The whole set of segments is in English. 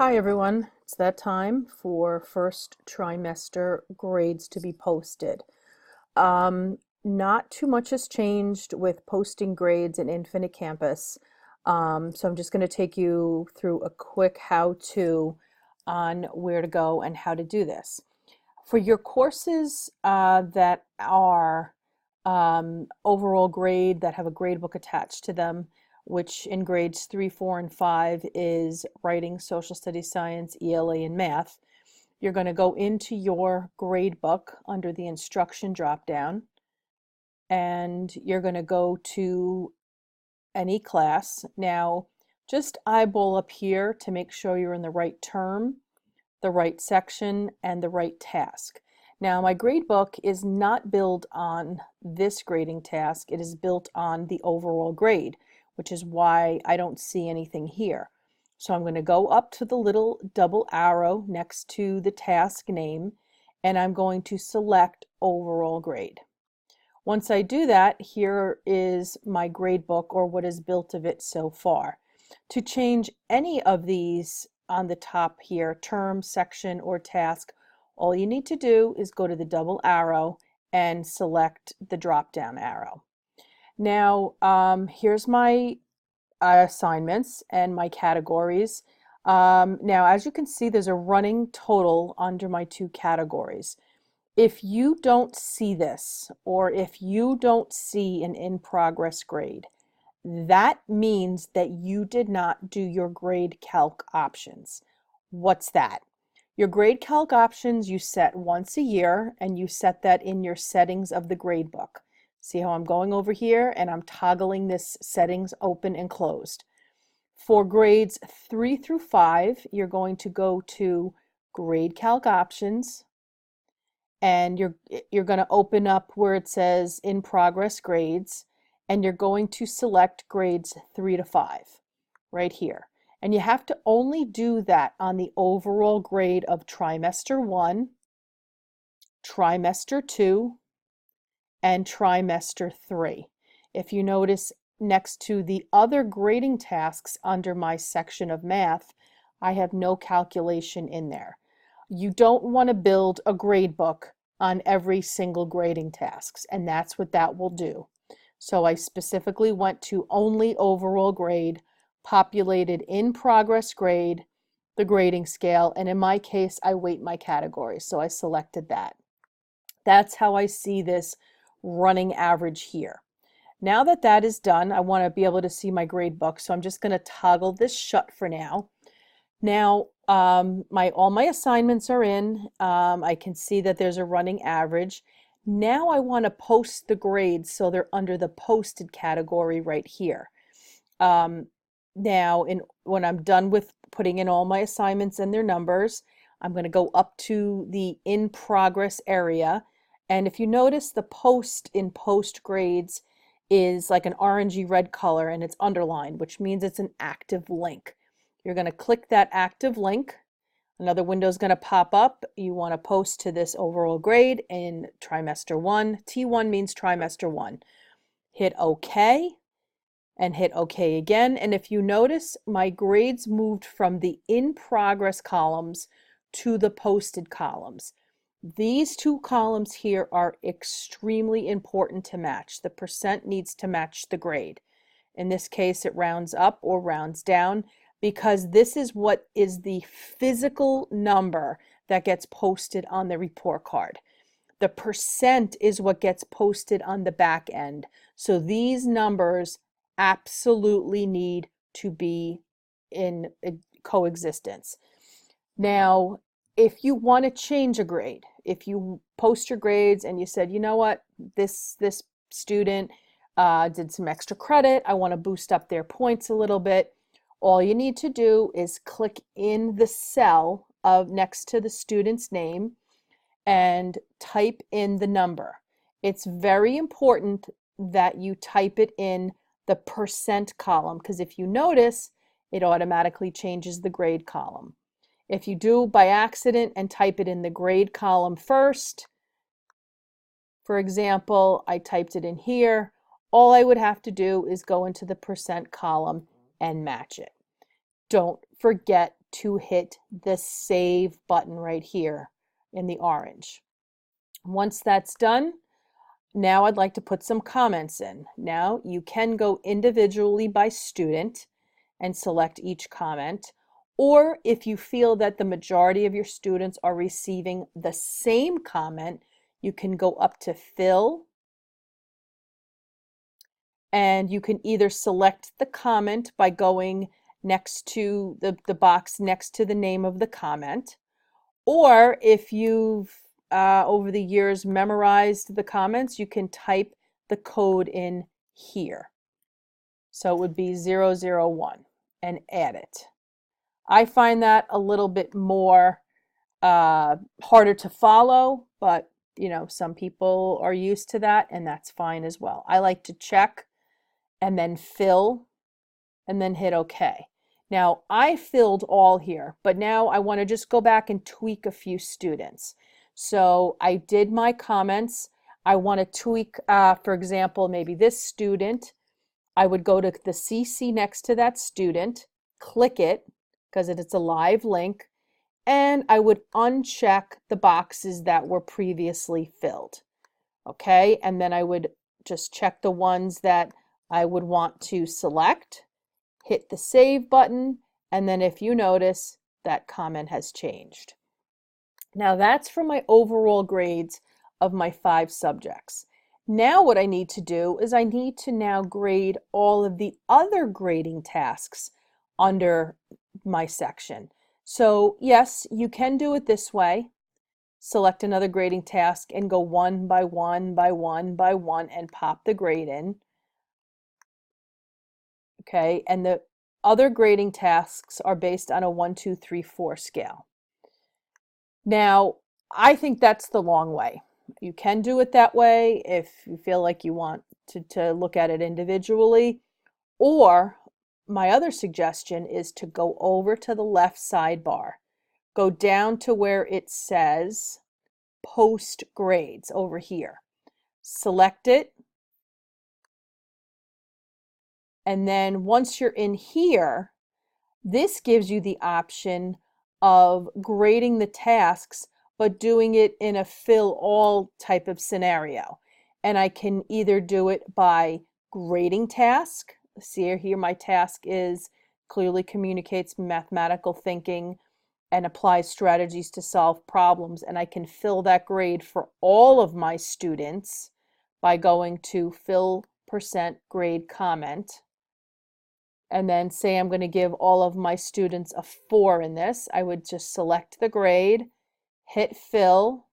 Hi everyone, it's that time for first trimester grades to be posted. Not too much has changed with posting grades in Infinite Campus, so I'm just going to take you through a quick how-to on where to go and how to do this. For your courses that are overall grade, that have a grade book attached to them, which in grades 3, 4, and 5 is writing, social studies, science, ELA, and math, you're going to go into your grade book under the instruction drop-down, and you're going to go to any class. Now, just eyeball up here to make sure you're in the right term, the right section, and the right task. Now, my grade book is not built on this grading task. It is built on the overall grade, which is why I don't see anything here. So I'm going to go up to the little double arrow next to the task name, and I'm going to select overall grade. Once I do that, here is my grade book, or what is built of it so far. To change any of these on the top here, term, section, or task, all you need to do is go to the double arrow and select the drop-down arrow. Now, here's my assignments and my categories. Now, as you can see, there's a running total under my two categories. If you don't see this, or if you don't see an in-progress grade, that means that you did not do your grade calc options. What's that? Your grade calc options you set once a year, and you set that in your settings of the grade book. See how I'm going over here and I'm toggling this settings open and closed. For grades 3 through 5, you're going to go to grade calc options, and you're going to open up where it says in progress grades, and you're going to select grades 3 to 5 right here. And you have to only do that on the overall grade of trimester 1, trimester 2, and trimester 3. If you notice next to the other grading tasks under my section of math, I have no calculation in there. You don't want to build a grade book on every single grading tasks, and that's what that will do. So I specifically went to only overall grade, populated in progress grade, the grading scale, and in my case, I weight my categories, so I selected that. That's how I see this running average here. Now that that is done, I want to be able to see my grade book, so I'm just going to toggle this shut for now. Now, all my assignments are in. I can see that there's a running average. Now I want to post the grades so they're under the posted category right here. Now, when I'm done with putting in all my assignments and their numbers, I'm going to go up to the in progress area. And if you notice, the post in post grades is like an orangey red color, and it's underlined, which means it's an active link. You're going to click that active link. Another window is going to pop up. You want to post to this overall grade in trimester 1. T1 means trimester 1. Hit OK and hit OK again. And if you notice, my grades moved from the in progress columns to the posted columns. These two columns here are extremely important to match. The percent needs to match the grade. In this case, it rounds up or rounds down, because this is what is the physical number that gets posted on the report card. The percent is what gets posted on the back end. So these numbers absolutely need to be in coexistence. Now, if you want to change a grade, if you post your grades and you said, you know what, this student did some extra credit, I want to boost up their points a little bit, all you need to do is click in the cell next to the student's name and type in the number. It's very important that you type it in the percent column, because if you notice, it automatically changes the grade column. If you do by accident and type it in the grade column first, for example, I typed it in here, all I would have to do is go into the percent column and match it. Don't forget to hit the Save button right here in the orange. Once that's done, now I'd like to put some comments in. Now you can go individually by student and select each comment, or if you feel that the majority of your students are receiving the same comment, you can go up to Fill, and you can either select the comment by going next to the box next to the name of the comment, or if you've over the years memorized the comments, you can type the code in here. So it would be 001 and add it. I find that a little bit more harder to follow, but you know, some people are used to that, and that's fine as well. I like to check and then fill and then hit OK. Now I filled all here, but now I want to just go back and tweak a few students. So I did my comments. I want to tweak, for example, maybe this student. I would go to the CC next to that student, click it because it's a live link, and I would uncheck the boxes that were previously filled. Okay, and then I would just check the ones that I would want to select, hit the Save button, and then if you notice, that comment has changed. Now that's for my overall grades of my 5 subjects. Now what I need to do is I need to now grade all of the other grading tasks under my section. So yes, you can do it this way. Select another grading task and go one by one by one by one and pop the grade in. Okay, and the other grading tasks are based on a 1, 2, 3, 4 scale. Now, I think that's the long way. You can do it that way if you feel like you want to look at it individually, or my other suggestion is to go over to the left sidebar, go down to where it says Post Grades over here, select it, and then once you're in here, this gives you the option of grading the tasks, but doing it in a fill all type of scenario. And I can either do it by grading task. See here, my task is clearly communicates mathematical thinking and applies strategies to solve problems. And I can fill that grade for all of my students by going to Fill % Grade Comment. And then say I'm going to give all of my students a 4 in this. I would just select the grade, hit Fill,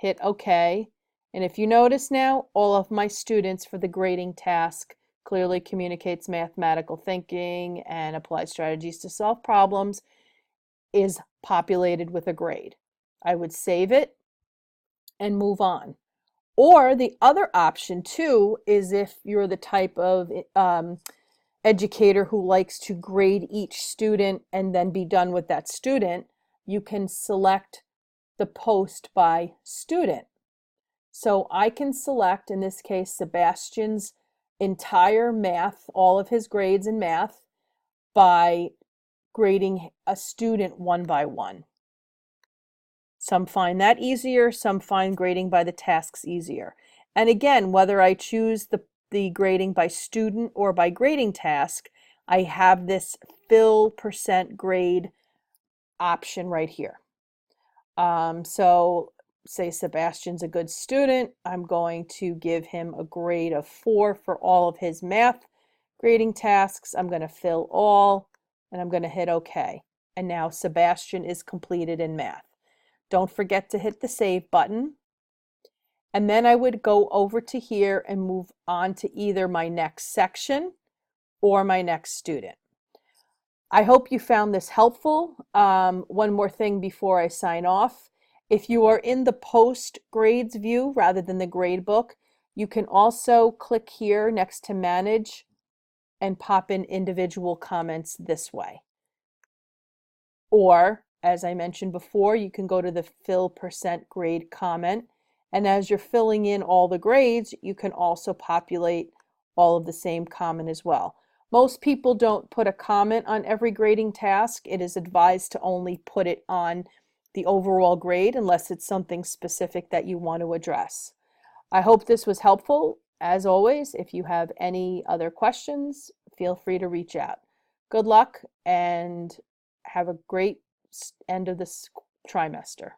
hit OK. And if you notice now, all of my students for the grading task clearly communicates mathematical thinking and applies strategies to solve problems is populated with a grade. I would save it and move on. Or the other option too is if you're the type of educator who likes to grade each student and then be done with that student, you can select the post by student. So I can select, in this case, Sebastian's entire math, all of his grades in math, by grading a student one by one. Some find that easier, some find grading by the tasks easier. And again, whether I choose the grading by student or by grading task, I have this Fill % Grade option right here. So say Sebastian's a good student, I'm going to give him a grade of 4 for all of his math grading tasks. I'm going to fill all, and I'm going to hit OK. And now Sebastian is completed in math. Don't forget to hit the Save button. And then I would go over to here and move on to either my next section or my next student. I hope you found this helpful. One more thing before I sign off. If you are in the post grades view rather than the grade book, you can also click here next to Manage and pop in individual comments this way. Or, as I mentioned before, you can go to the Fill % Grade Comment, and as you're filling in all the grades, you can also populate all of the same comment as well. Most people don't put a comment on every grading task. It is advised to only put it on the overall grade unless it's something specific that you want to address. I hope this was helpful. As always, if you have any other questions, feel free to reach out. Good luck and have a great end of this trimester.